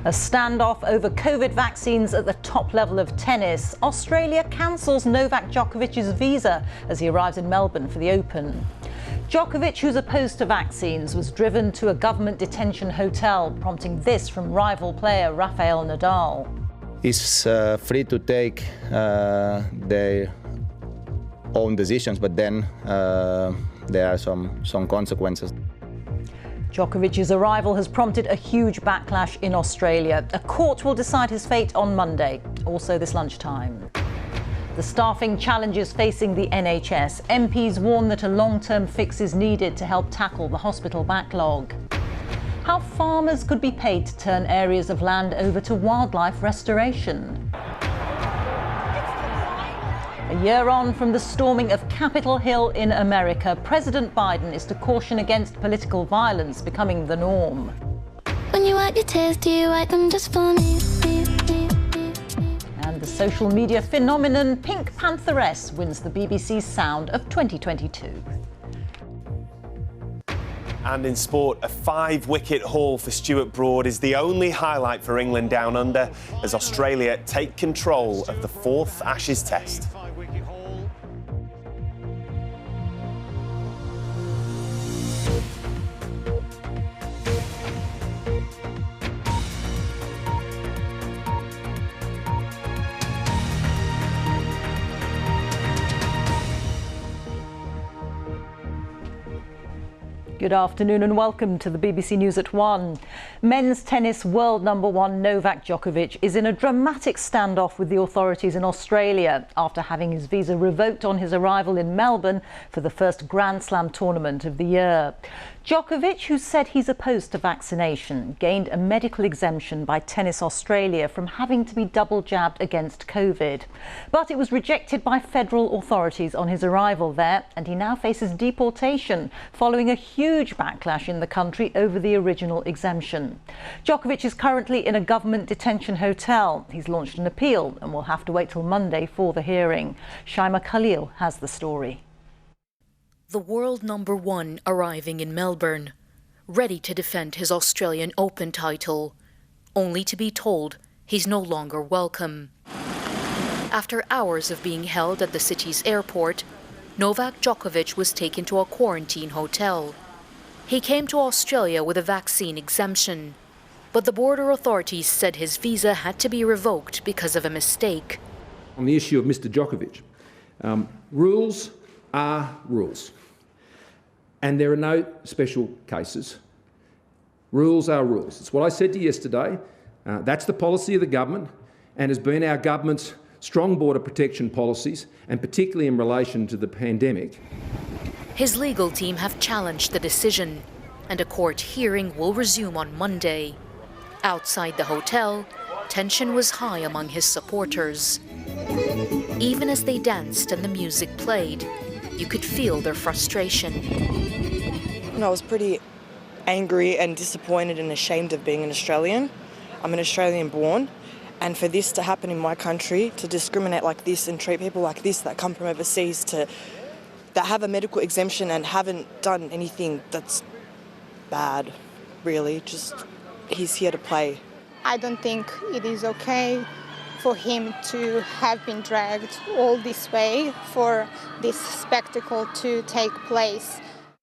A standoff over COVID vaccines at the top level of tennis. Australia cancels Novak Djokovic's visa as he arrives in Melbourne for the Open. Djokovic, who's opposed to vaccines, was driven to a government detention hotel, prompting this from rival player Rafael Nadal. He's free to take their own decisions, but then there are some consequences. Djokovic's arrival has prompted a huge backlash in Australia. A court will decide his fate on Monday, also this lunchtime. The staffing challenges facing the NHS. MPs warn that a long-term fix is needed to help tackle the hospital backlog. How farmers could be paid to turn areas of land over to wildlife restoration. A year on from the storming of Capitol Hill in America, President Biden is to caution against political violence becoming the norm. When you wipe your tears, do you wipe them just for me? And the social media phenomenon Pink Pantheress wins the BBC's Sound of 2022. And in sport, a 5-wicket haul for Stuart Broad is the only highlight for England down under as Australia take control of the 4th Ashes Test. Good afternoon and welcome to the BBC News at 1. Men's tennis world #1 Novak Djokovic is in a dramatic standoff with the authorities in Australia after having his visa revoked on his arrival in Melbourne for the first Grand Slam tournament of the year. Djokovic, who said he's opposed to vaccination, gained a medical exemption by Tennis Australia from having to be double jabbed against COVID. But it was rejected by federal authorities on his arrival there, and he now faces deportation following a huge backlash in the country over the original exemption. Djokovic is currently in a government detention hotel. He's launched an appeal and will have to wait till Monday for the hearing. Shaima Khalil has the story. The world #1 arriving in Melbourne, ready to defend his Australian Open title, only to be told he's no longer welcome. After hours of being held at the city's airport, Novak Djokovic was taken to a quarantine hotel. He came to Australia with a vaccine exemption, but the border authorities said his visa had to be revoked because of a mistake. On the issue of Mr Djokovic, rules are rules. And there are no special cases. Rules are rules. It's what I said to you yesterday. That's the policy of the government and has been our government's strong border protection policies, and particularly in relation to the pandemic. His legal team have challenged the decision, and a court hearing will resume on Monday. Outside the hotel, tension was high among his supporters. Even as they danced and the music played, you could feel their frustration. I was pretty angry and disappointed and ashamed of being an Australian. I'm an Australian born, and for this to happen in my country, to discriminate like this and treat people like this that come from overseas that have a medical exemption and haven't done anything that's bad, really. Just, he's here to play. I don't think it is okay for him to have been dragged all this way for this spectacle to take place.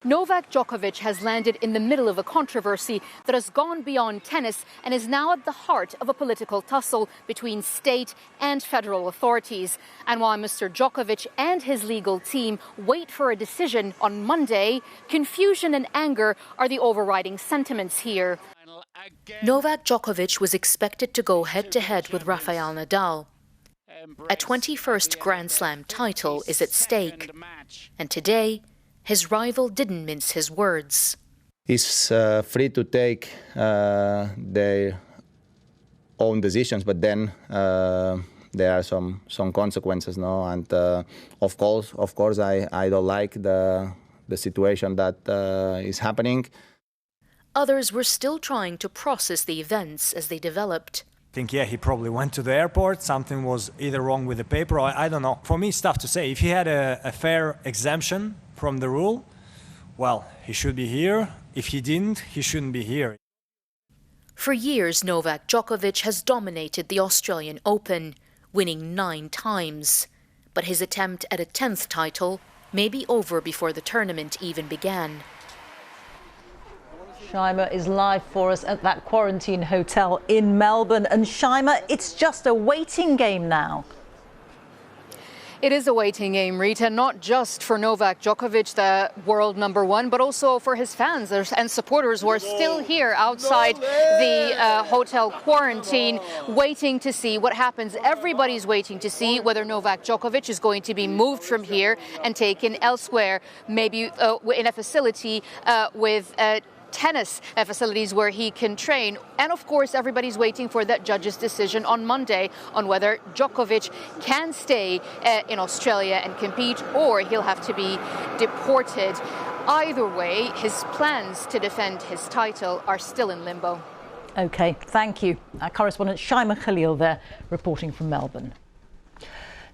Novak Djokovic has landed in the middle of a controversy that has gone beyond tennis and is now at the heart of a political tussle between state and federal authorities. And while Mr. Djokovic and his legal team wait for a decision on Monday, confusion and anger are the overriding sentiments here. Novak Djokovic was expected to go head-to-head with Rafael Nadal. A 21st Grand Slam title is at stake, and today his rival didn't mince his words. He's free to take their own decisions, but then there are some consequences, no? And of course, I don't like the situation that is happening. Others were still trying to process the events as they developed. I think, he probably went to the airport. Something was either wrong with the paper, or I don't know. For me, it's tough to say. If he had a fair exemption from the rule, well, he should be here. If he didn't, he shouldn't be here. For years, Novak Djokovic has dominated the Australian Open, winning 9 times. But his attempt at a 10th title may be over before the tournament even began. Shaima is live for us at that quarantine hotel in Melbourne. And Shaima, it's just a waiting game now. It is a waiting game, Reeta, not just for Novak Djokovic, the world number 1, but also for his fans and supporters who are still here outside the hotel quarantine, waiting to see what happens. Everybody's waiting to see whether Novak Djokovic is going to be moved from here and taken elsewhere, maybe in a facility with tennis facilities where he can train. And of course, everybody's waiting for that judge's decision on Monday on whether Djokovic can stay in Australia and compete, or he'll have to be deported. Either way, his plans to defend his title are still in limbo. OK, thank you. Our correspondent Shaima Khalil there, reporting from Melbourne.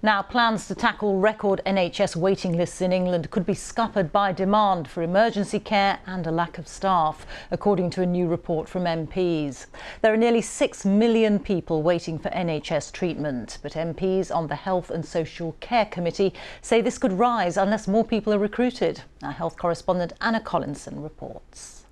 Now, plans to tackle record NHS waiting lists in England could be scuppered by demand for emergency care and a lack of staff, according to a new report from MPs. There are nearly 6 million people waiting for NHS treatment, but MPs on the Health and Social Care Committee say this could rise unless more people are recruited. Our health correspondent Anna Collinson reports.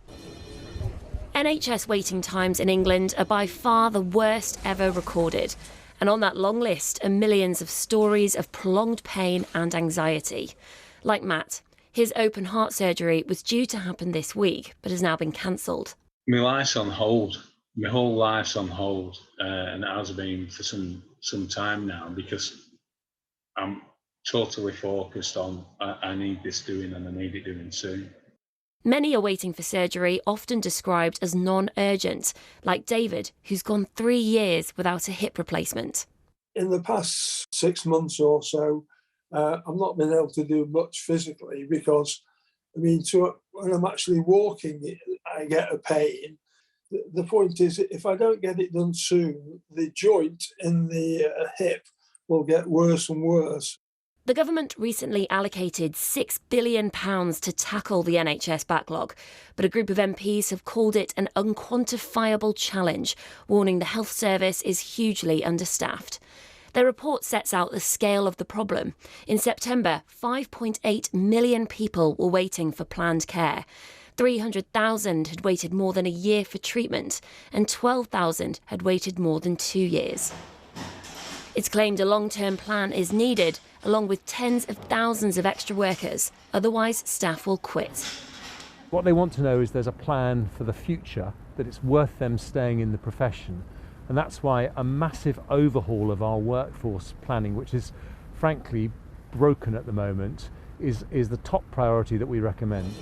NHS waiting times in England are by far the worst ever recorded. And on that long list are millions of stories of prolonged pain and anxiety. Like Matt, his open heart surgery was due to happen this week, but has now been cancelled. My life's on hold. My whole life's on hold, and it has been for some time now, because I'm totally focused on I need this doing, and I need it doing soon. Many are waiting for surgery, often described as non-urgent, like David, who's gone 3 years without a hip replacement. In the past 6 months or so, I've not been able to do much physically because, when I'm actually walking, I get a pain. The point is, if I don't get it done soon, the joint in the hip will get worse and worse. The government recently allocated £6 billion to tackle the NHS backlog, but a group of MPs have called it an unquantifiable challenge, warning the health service is hugely understaffed. Their report sets out the scale of the problem. In September, 5.8 million people were waiting for planned care. 300,000 had waited more than a year for treatment, and 12,000 had waited more than 2 years. It's claimed a long-term plan is needed, along with tens of thousands of extra workers. Otherwise, staff will quit. What they want to know is there's a plan for the future, that it's worth them staying in the profession. And that's why a massive overhaul of our workforce planning, which is frankly broken at the moment, is the top priority that we recommend.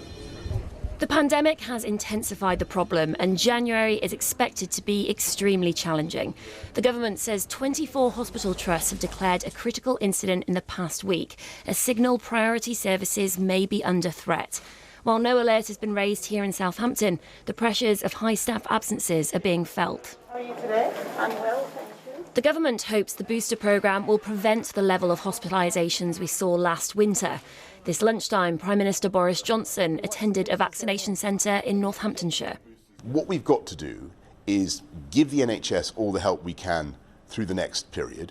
The pandemic has intensified the problem, and January is expected to be extremely challenging. The government says 24 hospital trusts have declared a critical incident in the past week, a signal priority services may be under threat. While no alert has been raised here in Southampton, the pressures of high staff absences are being felt. How are you today? I'm well, thank you. The government hopes the booster programme will prevent the level of hospitalisations we saw last winter. This lunchtime, Prime Minister Boris Johnson attended a vaccination centre in Northamptonshire. What we've got to do is give the NHS all the help we can through the next period,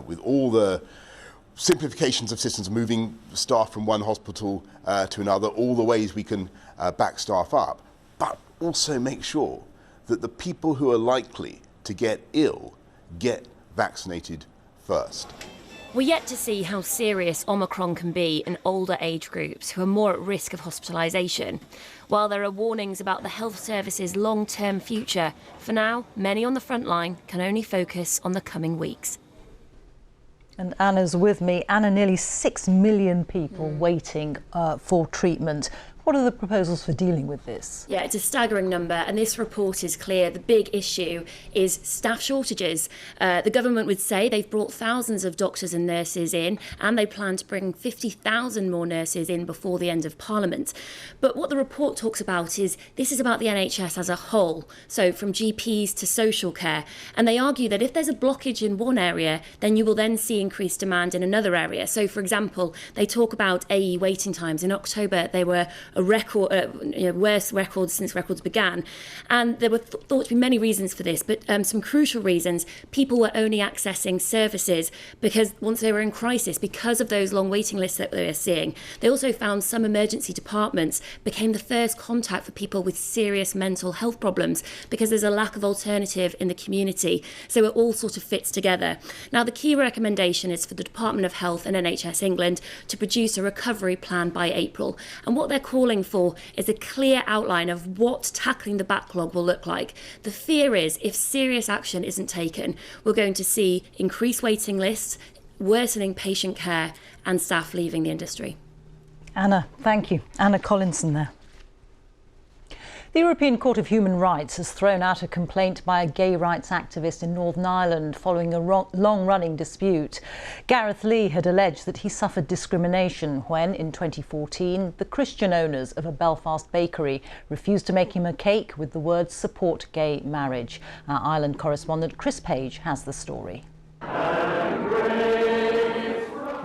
with all the simplifications of systems, moving staff from one hospital to another, all the ways we can back staff up, but also make sure that the people who are likely to get ill get vaccinated first. We're yet to see how serious Omicron can be in older age groups who are more at risk of hospitalisation. While there are warnings about the health service's long-term future, for now, many on the front line can only focus on the coming weeks. And Anna's with me. Anna, nearly 6 million people waiting for treatment. What are the proposals for dealing with this? Yeah, it's a staggering number, and this report is clear. The big issue is staff shortages. The government would say they've brought thousands of doctors and nurses in, and they plan to bring 50,000 more nurses in before the end of Parliament. But what the report talks about is this is about the NHS as a whole, so from GPs to social care. And they argue that if there's a blockage in one area, then you will then see increased demand in another area. So, for example, they talk about AE waiting times. In October, they were a record, worst records since records began. And there were thought to be many reasons for this, but some crucial reasons. People were only accessing services because once they were in crisis, because of those long waiting lists that they were seeing. They also found some emergency departments became the first contact for people with serious mental health problems because there's a lack of alternative in the community. So it all sort of fits together. Now, the key recommendation is for the Department of Health and NHS England to produce a recovery plan by April. And what they're calling for is a clear outline of what tackling the backlog will look like. The fear is if serious action isn't taken, we're going to see increased waiting lists, worsening patient care and staff leaving the industry. Anna, thank you. Anna Collinson there. The European Court of Human Rights has thrown out a complaint by a gay rights activist in Northern Ireland following a long-running dispute. Gareth Lee had alleged that he suffered discrimination when, in 2014, the Christian owners of a Belfast bakery refused to make him a cake with the words "support gay marriage." Our Ireland correspondent Chris Page has the story.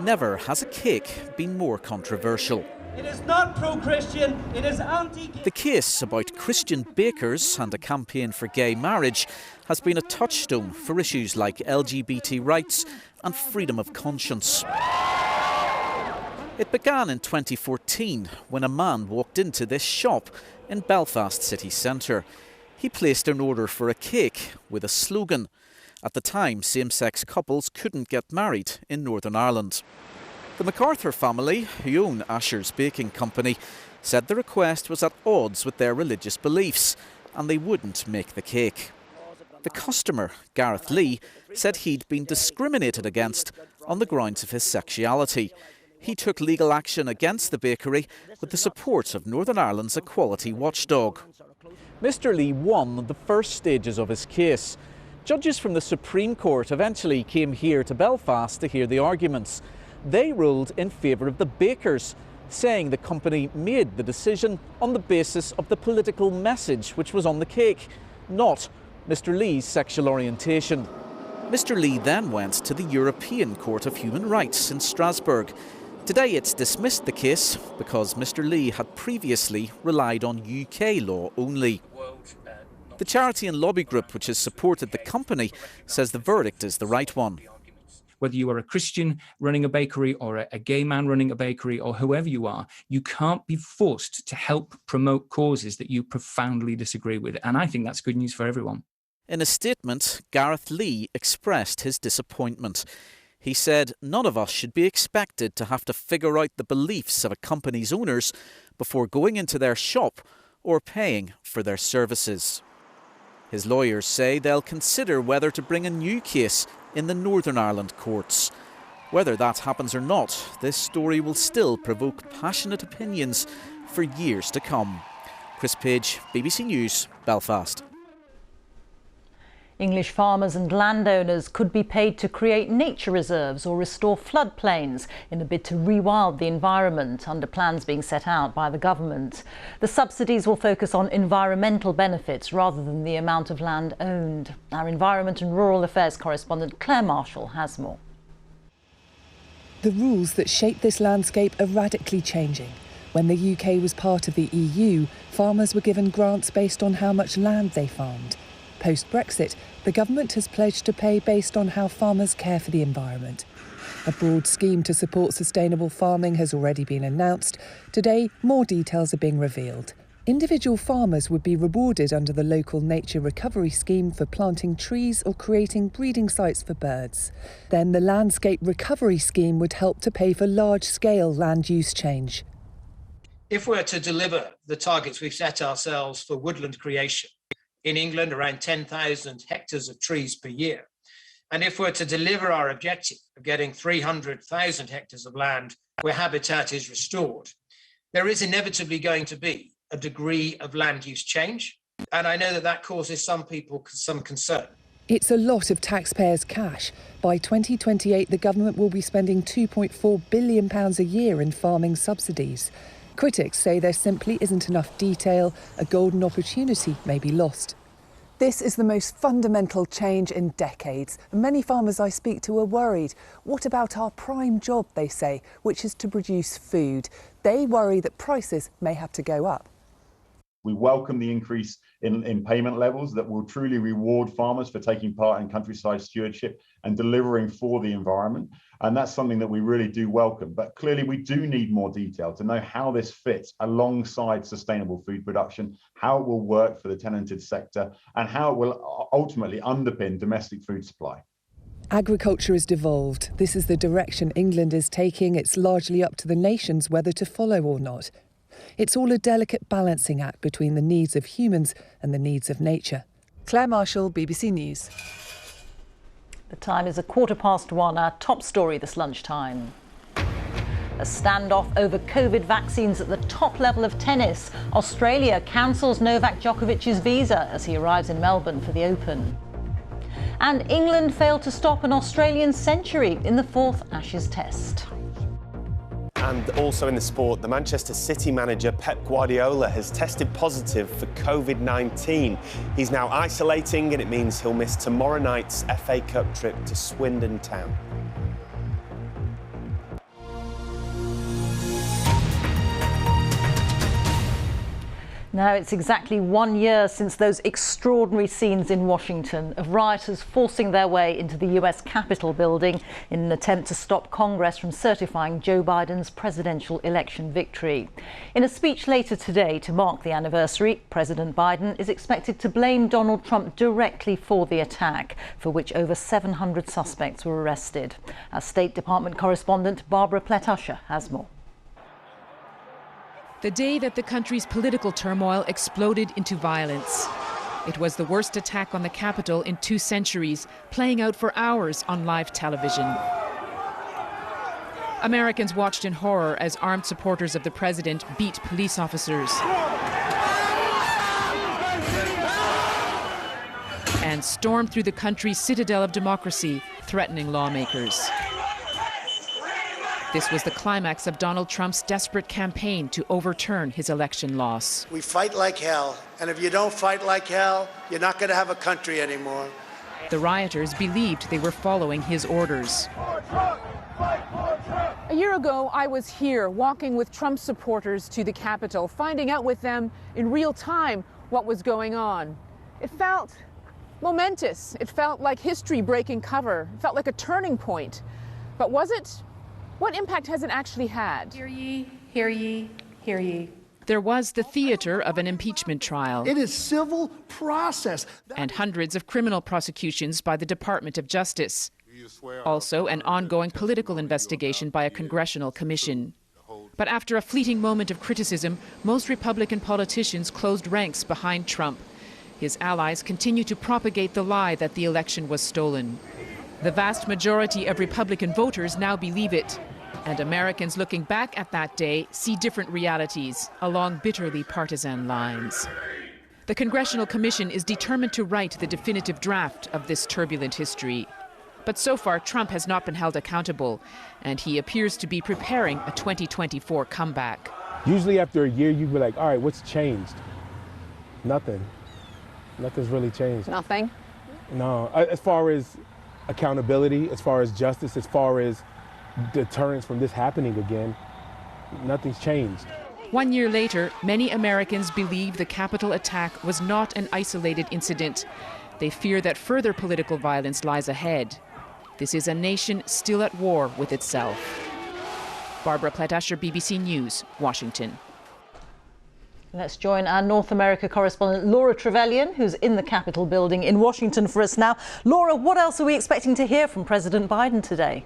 Never has a cake been more controversial. It is not pro-Christian, it is anti-gay. The case about Christian bakers and a campaign for gay marriage has been a touchstone for issues like LGBT rights and freedom of conscience. It began in 2014 when a man walked into this shop in Belfast city centre. He placed an order for a cake with a slogan. At the time, same-sex couples couldn't get married in Northern Ireland. The MacArthur family, who own Asher's Baking Company, said the request was at odds with their religious beliefs and they wouldn't make the cake. The customer, Gareth Lee, said he'd been discriminated against on the grounds of his sexuality. He took legal action against the bakery with the support of Northern Ireland's equality watchdog. Mr. Lee won the first stages of his case. Judges from the Supreme Court eventually came here to Belfast to hear the arguments. They ruled in favour of the bakers, saying the company made the decision on the basis of the political message which was on the cake, not Mr. Lee's sexual orientation. Mr. Lee then went to the European Court of Human Rights in Strasbourg. Today it's dismissed the case because Mr. Lee had previously relied on UK law only. The charity and lobby group which has supported the company says the verdict is the right one. Whether you are a Christian running a bakery or a gay man running a bakery or whoever you are, you can't be forced to help promote causes that you profoundly disagree with. And I think that's good news for everyone. In a statement, Gareth Lee expressed his disappointment. He said none of us should be expected to have to figure out the beliefs of a company's owners before going into their shop or paying for their services. His lawyers say they'll consider whether to bring a new case in the Northern Ireland courts. Whether that happens or not, this story will still provoke passionate opinions for years to come. Chris Page, BBC News, Belfast. English farmers and landowners could be paid to create nature reserves or restore floodplains in a bid to rewild the environment under plans being set out by the government. The subsidies will focus on environmental benefits rather than the amount of land owned. Our Environment and Rural Affairs correspondent Claire Marshall has more. The rules that shape this landscape are radically changing. When the UK was part of the EU, farmers were given grants based on how much land they farmed. Post-Brexit, the government has pledged to pay based on how farmers care for the environment. A broad scheme to support sustainable farming has already been announced. Today, more details are being revealed. Individual farmers would be rewarded under the local nature recovery scheme for planting trees or creating breeding sites for birds. Then the landscape recovery scheme would help to pay for large-scale land use change. If we're to deliver the targets we've set ourselves for woodland creation, in England, around 10,000 hectares of trees per year. And if we're to deliver our objective of getting 300,000 hectares of land where habitat is restored, there is inevitably going to be a degree of land use change. And I know that that causes some people some concern. It's a lot of taxpayers' cash. By 2028, the government will be spending £2.4 billion a year in farming subsidies. Critics say there simply isn't enough detail. A golden opportunity may be lost. This is the most fundamental change in decades. Many farmers I speak to are worried. What about our prime job, they say, which is to produce food? They worry that prices may have to go up. We welcome the increase in payment levels that will truly reward farmers for taking part in countryside stewardship and delivering for the environment. And that's something that we really do welcome. But clearly we do need more detail to know how this fits alongside sustainable food production, how it will work for the tenanted sector, and how it will ultimately underpin domestic food supply. Agriculture is devolved. This is the direction England is taking. It's largely up to the nations whether to follow or not. It's all a delicate balancing act between the needs of humans and the needs of nature. Claire Marshall, BBC News. The time is 1:15. Our top story this lunchtime. A standoff over COVID vaccines at the top level of tennis. Australia cancels Novak Djokovic's visa as he arrives in Melbourne for the Open. And England failed to stop an Australian century in the fourth Ashes Test. And also in the sport, the Manchester City manager Pep Guardiola has tested positive for COVID-19. He's now isolating, and it means he'll miss tomorrow night's FA Cup trip to Swindon Town. Now it's exactly 1 year since those extraordinary scenes in Washington of rioters forcing their way into the US Capitol building in an attempt to stop Congress from certifying Joe Biden's presidential election victory. In a speech later today to mark the anniversary, President Biden is expected to blame Donald Trump directly for the attack, for which over 700 suspects were arrested. Our State Department correspondent Barbara Pletusher has more. The day that the country's political turmoil exploded into violence. It was the worst attack on the Capitol in 2 centuries, playing out for hours on live television. Americans watched in horror as armed supporters of the president beat police officers and stormed through the country's citadel of democracy, threatening lawmakers. This was the climax of Donald Trump's desperate campaign to overturn his election loss. We fight like hell, and if you don't fight like hell, you're not going to have a country anymore. The rioters believed they were following his orders. A year ago, I was here walking with Trump supporters to the Capitol, finding out with them in real time what was going on. It felt momentous. It felt like history breaking cover. It felt like a turning point. But was it? What impact has it actually had? Hear ye, hear ye, hear ye. There was the theater of an impeachment trial. It is civil process. And hundreds of criminal prosecutions by the Department of Justice. Also, an ongoing political investigation by a congressional commission. But after a fleeting moment of criticism, most Republican politicians closed ranks behind Trump. His allies continue to propagate the lie that the election was stolen. The vast majority of Republican voters now believe it. And Americans looking back at that day see different realities along bitterly partisan lines. The Congressional Commission is determined to write the definitive draft of this turbulent history. But so far, Trump has not been held accountable, and he appears to be preparing a 2024 comeback. Usually after a year, you'd be like, all right, what's changed? Nothing. Nothing's really changed. Nothing? No, as far as accountability, as far as justice, as far as deterrence from this happening again, nothing's changed. 1 year later, many Americans believe the Capitol attack was not an isolated incident. They fear that further political violence lies ahead. This is a nation still at war with itself. Barbara Pletusher, BBC News, Washington. Let's join our North America correspondent Laura Trevelyan, who's in the Capitol building in Washington for us now. Laura, what else are we expecting to hear from President Biden today?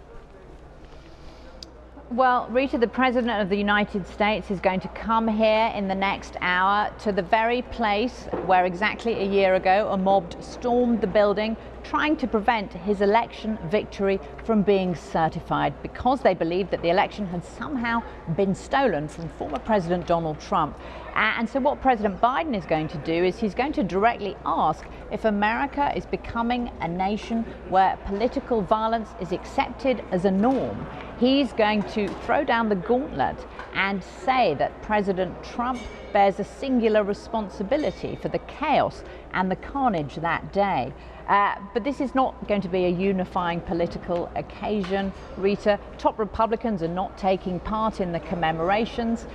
Well, Reeta, the President of the United States is going to come here in the next hour to the very place where exactly a year ago a mob stormed the building trying to prevent his election victory from being certified because they believed that the election had somehow been stolen from former President Donald Trump. And so what President Biden is going to do is he's going to directly ask if America is becoming a nation where political violence is accepted as a norm. He's going to throw down the gauntlet and say that President Trump bears a singular responsibility for the chaos and the carnage that day. But this is not going to be a unifying political occasion, Reeta. Top Republicans are not taking part in the commemorations.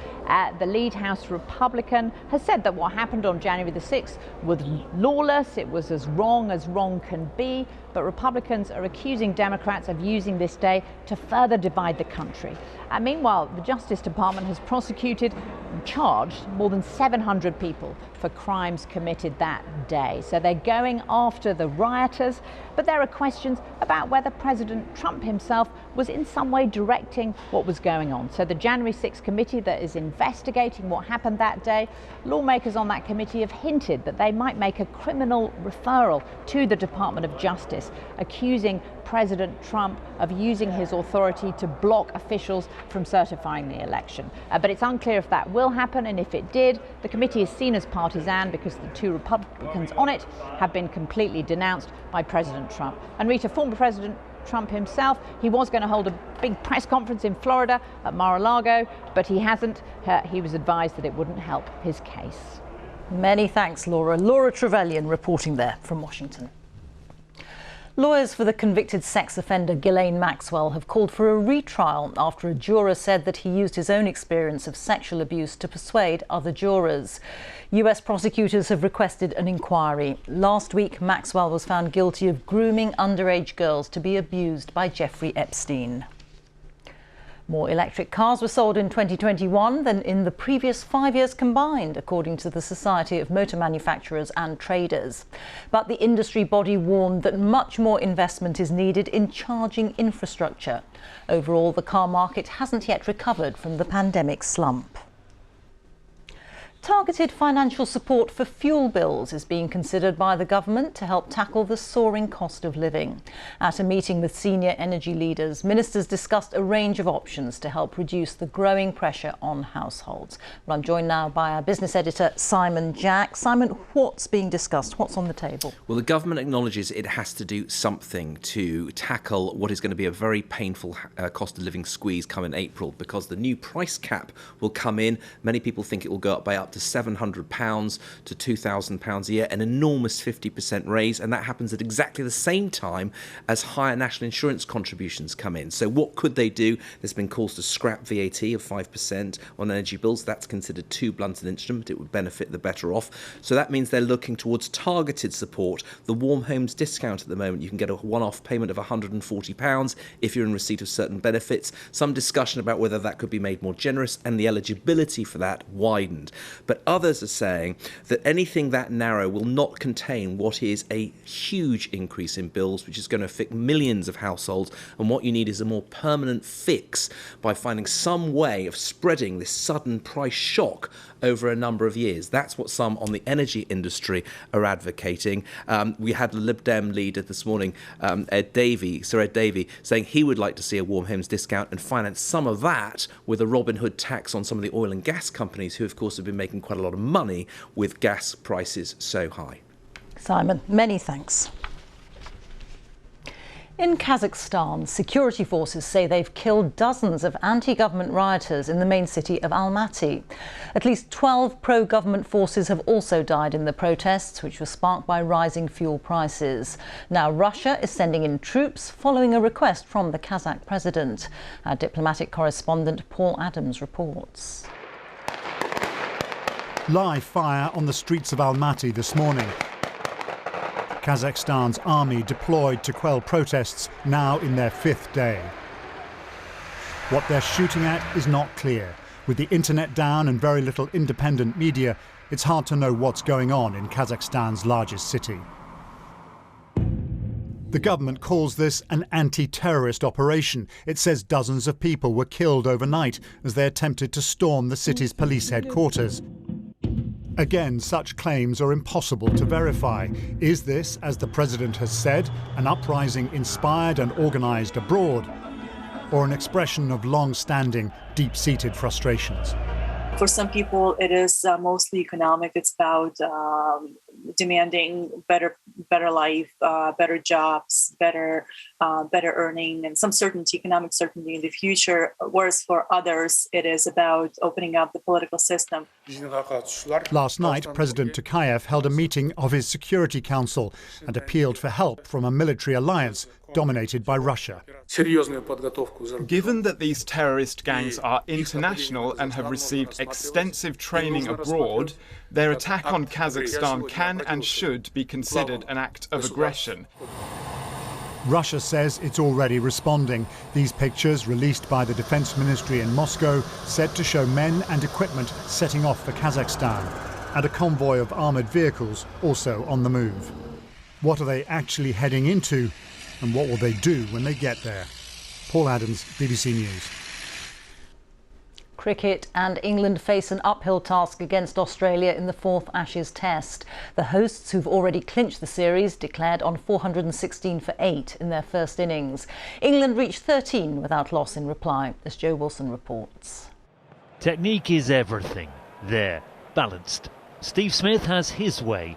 The lead House Republican has said that what happened on January the 6th was lawless, it was as wrong can be, but Republicans are accusing Democrats of using this day to further divide the country. Meanwhile, the Justice Department has prosecuted and charged more than 700 people for crimes committed that day. So they're going after the rioters, but there are questions about whether President Trump himself was in some way directing what was going on. So the January 6th committee that is investigating what happened that day, lawmakers on that committee have hinted that they might make a criminal referral to the Department of Justice, accusing President Trump of using his authority to block officials from certifying the election. But it's unclear if that will happen, and if it did, the committee is seen as partisan because the two Republicans on it have been completely denounced by President Trump. And Reeta, former President Trump himself, he was going to hold a big press conference in Florida at Mar-a-Lago, but he hasn't. He was advised that it wouldn't help his case. Many thanks, Laura. Laura Trevelyan reporting there from Washington. Lawyers for the convicted sex offender Gillane Maxwell have called for a retrial after a juror said that he used his own experience of sexual abuse to persuade other jurors. US prosecutors have requested an inquiry. Last week, Maxwell was found guilty of grooming underage girls to be abused by Jeffrey Epstein. More electric cars were sold in 2021 than in the previous 5 years combined, according to the Society of Motor Manufacturers and Traders. But the industry body warned that much more investment is needed in charging infrastructure. Overall, the car market hasn't yet recovered from the pandemic slump. Targeted financial support for fuel bills is being considered by the government to help tackle the soaring cost of living. At a meeting with senior energy leaders, ministers discussed a range of options to help reduce the growing pressure on households. Well, I'm joined now by our business editor, Simon Jack. Simon, what's being discussed? What's on the table? Well, the government acknowledges it has to do something to tackle what is going to be a very painful cost of living squeeze come in April, because the new price cap will come in. Many people think it will go up by up to £700 to £2,000 a year, an enormous 50% raise, and that happens at exactly the same time as higher national insurance contributions come in. So what could they do? There's been calls to scrap VAT of 5% on energy bills. That's considered too blunt an instrument. It would benefit the better off. So that means they're looking towards targeted support. The Warm Homes discount at the moment, you can get a one-off payment of £140 if you're in receipt of certain benefits. Some discussion about whether that could be made more generous and the eligibility for that widened. But others are saying that anything that narrow will not contain what is a huge increase in bills, which is going to affect millions of households. And what you need is a more permanent fix by finding some way of spreading this sudden price shock over a number of years. That's what some on the energy industry are advocating. We had the Lib Dem leader this morning, Sir Ed Davey, saying he would like to see a Warm Homes discount and finance some of that with a Robin Hood tax on some of the oil and gas companies who, of course, have been making quite a lot of money with gas prices so high. Simon, many thanks. In Kazakhstan, security forces say they've killed dozens of anti-government rioters in the main city of Almaty. At least 12 pro-government forces have also died in the protests, which were sparked by rising fuel prices. Now, Russia is sending in troops following a request from the Kazakh president. Our diplomatic correspondent Paul Adams reports. Live fire on the streets of Almaty this morning. Kazakhstan's army deployed to quell protests, now in their 5th day. What they're shooting at is not clear. With the internet down and very little independent media, it's hard to know what's going on in Kazakhstan's largest city. The government calls this an anti-terrorist operation. It says dozens of people were killed overnight as they attempted to storm the city's police headquarters. Again, such claims are impossible to verify. Is this, as the president has said, an uprising inspired and organised abroad, or an expression of long-standing, deep-seated frustrations? For some people, it is mostly economic. It's about demanding better life, better jobs, better earning, and some certainty, economic certainty in the future. Whereas for others, it is about opening up the political system. Last night, President Tokayev held a meeting of his Security Council and appealed for help from a military alliance dominated by Russia. Given that these terrorist gangs are international and have received extensive training abroad, their attack on Kazakhstan can and should be considered an act of aggression. Russia says it's already responding. These pictures, released by the Defence Ministry in Moscow, said to show men and equipment setting off for Kazakhstan, and a convoy of armoured vehicles also on the move. What are they actually heading into, and what will they do when they get there? Paul Adams, BBC News. Cricket, and England face an uphill task against Australia in the fourth Ashes Test. The hosts, who've already clinched the series, declared on 416 for 8 in their first innings. England reached 13 without loss in reply, as Joe Wilson reports. Technique is everything. There, balanced. Steve Smith has his way.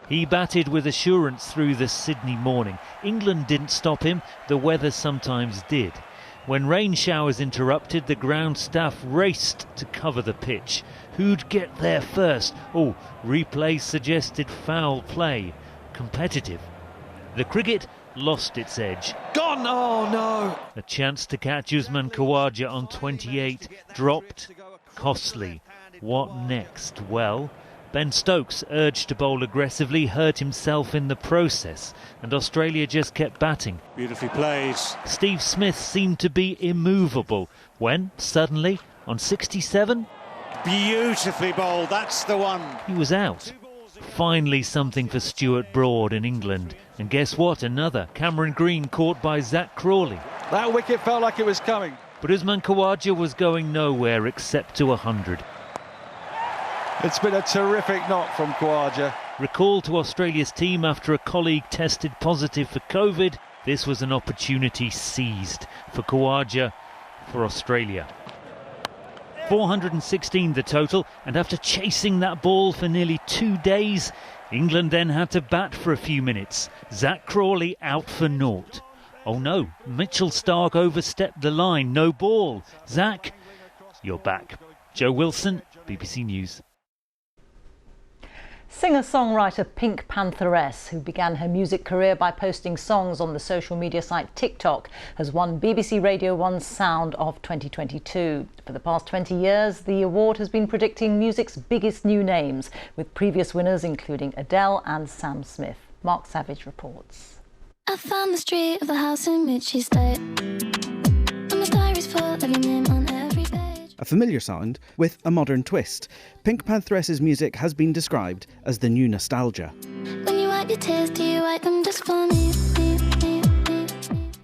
He batted with assurance through the Sydney morning. England didn't stop him, the weather sometimes did. When rain showers interrupted, the ground staff raced to cover the pitch. Who'd get there first? Oh, replay suggested foul play. Competitive. The cricket lost its edge. Gone! Oh no! A chance to catch Usman Khawaja on 28 dropped. Costly. What next? Well, Ben Stokes, urged to bowl aggressively, hurt himself in the process, and Australia just kept batting. Beautifully played. Steve Smith seemed to be immovable when, suddenly, on 67... Beautifully bowled, that's the one. He was out. Finally something for Stuart Broad in England. And guess what? Another. Cameron Green caught by Zach Crawley. That wicket felt like it was coming. But Usman Khawaja was going nowhere except to 100. It's been a terrific knock from Khawaja. Recalled to Australia's team after a colleague tested positive for COVID, this was an opportunity seized for Khawaja, for Australia. 416 the total, and after chasing that ball for nearly 2 days, England then had to bat for a few minutes. Zach Crawley out for naught. Oh no, Mitchell Starc overstepped the line, no ball. Zach, you're back. Joe Wilson, BBC News. Singer-songwriter Pink Pantheress, who began her music career by posting songs on the social media site TikTok, has won BBC Radio 1's Sound of 2022. For the past 20 years, the award has been predicting music's biggest new names, with previous winners including Adele and Sam Smith. Mark Savage reports. I found the street of the house in which she stayed, and the diary's full of your name on every page. A familiar sound with a modern twist. Pink Pantheress's music has been described as the new nostalgia. When you wipe your tears, do you wipe them just for me?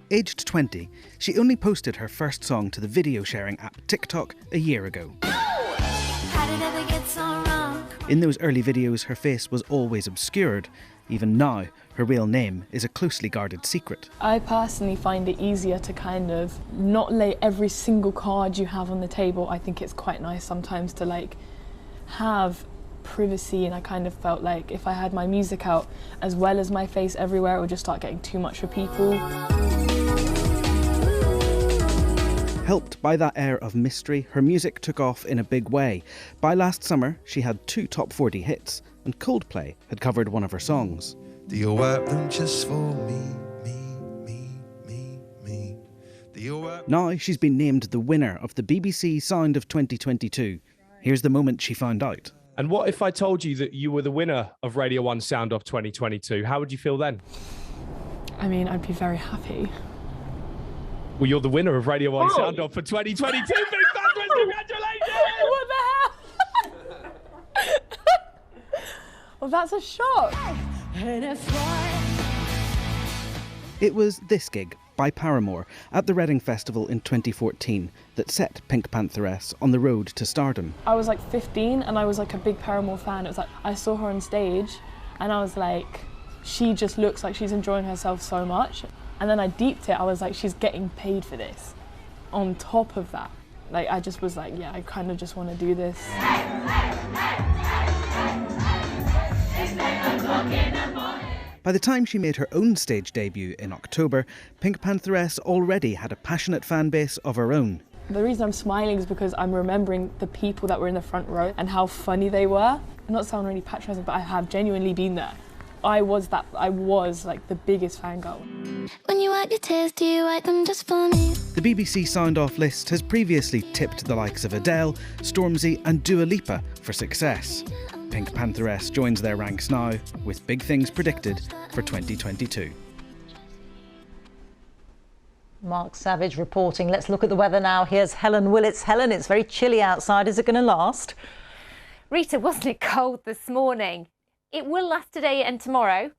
Aged 20, she only posted her first song to the video sharing app TikTok a year ago. How did it ever get so wrong? In those early videos, her face was always obscured. Even now, her real name is a closely guarded secret. I personally find it easier to kind of not lay every single card you have on the table. I think it's quite nice sometimes to have privacy, and I kind of felt like if I had my music out as well as my face everywhere, it would just start getting too much for people. Helped by that air of mystery, her music took off in a big way. By last summer, she had 2 top 40 hits, and Coldplay had covered one of her songs. Do you wipe them just for me? Now she's been named the winner of the BBC Sound of 2022. Here's the moment she found out. And what if I told you that you were the winner of Radio 1 Sound of 2022? How would you feel then? I mean, I'd be very happy. Well, you're the winner of Radio 1 Sound Off for 2022. Big Pantheress, congratulations! What the hell? Well, that's a shock. It was this gig by Paramore at the Reading Festival in 2014 that set Pink Pantheress on the road to stardom. I was 15 and I was a big Paramore fan. It was I saw her on stage and I was like, she just looks like she's enjoying herself so much. And then I deeped it, I was like, she's getting paid for this. On top of that, I just was like, yeah, I kind of just want to do this. By the time she made her own stage debut in October, Pink Pantheress already had a passionate fan base of her own. The reason I'm smiling is because I'm remembering the people that were in the front row and how funny they were. I'm not sounding really patronising, but I have genuinely been there. I was like the biggest fangirl. When you wipe your tears, do you wipe them just for me? The BBC Sound Off list has previously tipped the likes of Adele, Stormzy and Dua Lipa for success. Pink Pantheress joins their ranks now, with big things predicted for 2022. Mark Savage reporting. Let's look at the weather now. Here's Helen Willits. Helen, it's very chilly outside. Is it going to last? Rita, wasn't it cold this morning? It will last today and tomorrow,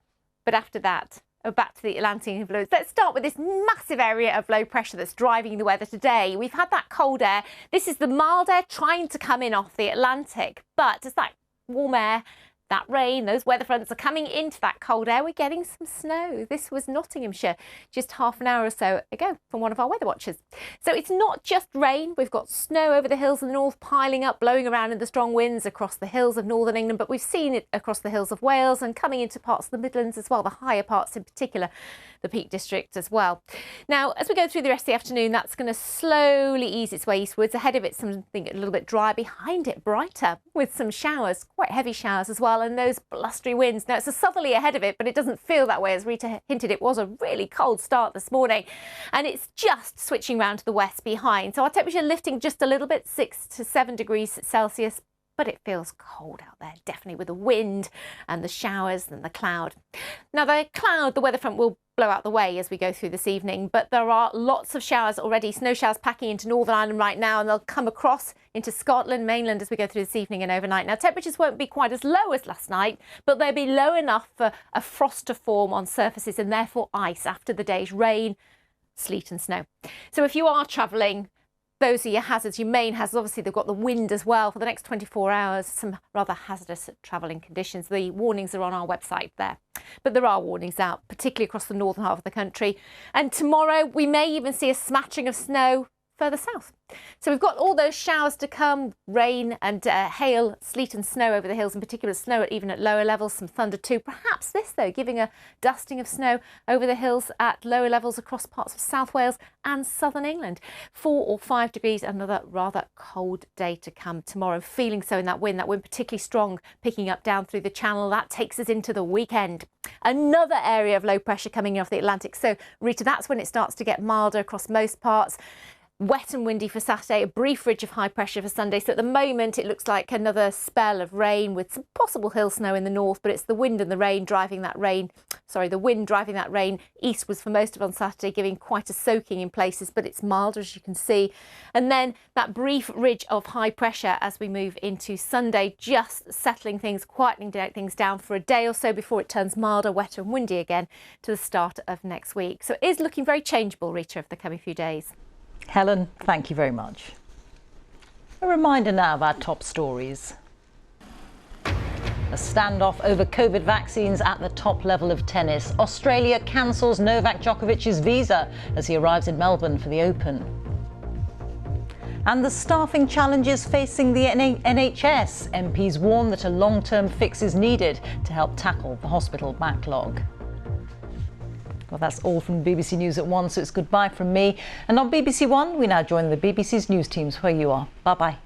but after that, back to the Atlantic influence. Let's start with this massive area of low pressure that's driving the weather today. We've had that cold air. This is the mild air trying to come in off the Atlantic, but as that warm air, that rain, those weather fronts are coming into that cold air. We're getting some snow. This was Nottinghamshire just half an hour or so ago from one of our weather watchers. So it's not just rain. We've got snow over the hills in the north piling up, blowing around in the strong winds across the hills of northern England, but we've seen it across the hills of Wales and coming into parts of the Midlands as well, the higher parts in particular, the Peak District as well. Now, as we go through the rest of the afternoon, that's going to slowly ease its way eastwards. Ahead of it, something a little bit dry. Behind it, brighter with some showers, quite heavy showers as well, and those blustery winds. Now, it's a southerly ahead of it, but it doesn't feel that way. As Reeta hinted, it was a really cold start this morning, and it's just switching round to the west behind. So our temperature lifting just a little bit, 6 to 7 degrees Celsius. But it feels cold out there, definitely with the wind and the showers and the cloud. Now, the cloud, the weather front will blow out the way as we go through this evening, but there are lots of showers already, snow showers packing into Northern Ireland right now, and they'll come across into Scotland, mainland as we go through this evening and overnight. Now, temperatures won't be quite as low as last night, but they'll be low enough for a frost to form on surfaces and therefore ice after the day's rain, sleet and snow. So if you are travelling, those are your hazards, your main hazards. Obviously, they've got the wind as well for the next 24 hours, some rather hazardous travelling conditions. The warnings are on our website there. But there are warnings out, particularly across the northern half of the country. And tomorrow, we may even see a smattering of snow further south. So we've got all those showers to come, rain and hail, sleet and snow over the hills, in particular snow even at lower levels, some thunder too. Perhaps this, though, giving a dusting of snow over the hills at lower levels across parts of South Wales and southern England. 4 or 5 degrees, another rather cold day to come tomorrow. Feeling so in that wind particularly strong, picking up down through the Channel. That takes us into the weekend. Another area of low pressure coming in off the Atlantic. So, Rita, that's when it starts to get milder across most parts. Wet and windy for Saturday, a brief ridge of high pressure for Sunday. So at the moment, it looks like another spell of rain with some possible hill snow in the north, but it's the wind and the rain driving that rain. The wind driving that rain eastwards for most of on Saturday, giving quite a soaking in places, but it's milder, as you can see. And then that brief ridge of high pressure as we move into Sunday, just settling things, quietening things down for a day or so before it turns milder, wetter and windy again to the start of next week. So it is looking very changeable, Rita, over the coming few days. Helen, thank you very much. A reminder now of our top stories. A standoff over COVID vaccines at the top level of tennis. Australia cancels Novak Djokovic's visa as he arrives in Melbourne for the Open. And the staffing challenges facing the NHS. MPs warn that a long-term fix is needed to help tackle the hospital backlog. Well, that's all from BBC News at 1, so it's goodbye from me. And on BBC One, we now join the BBC's news teams where you are. Bye-bye.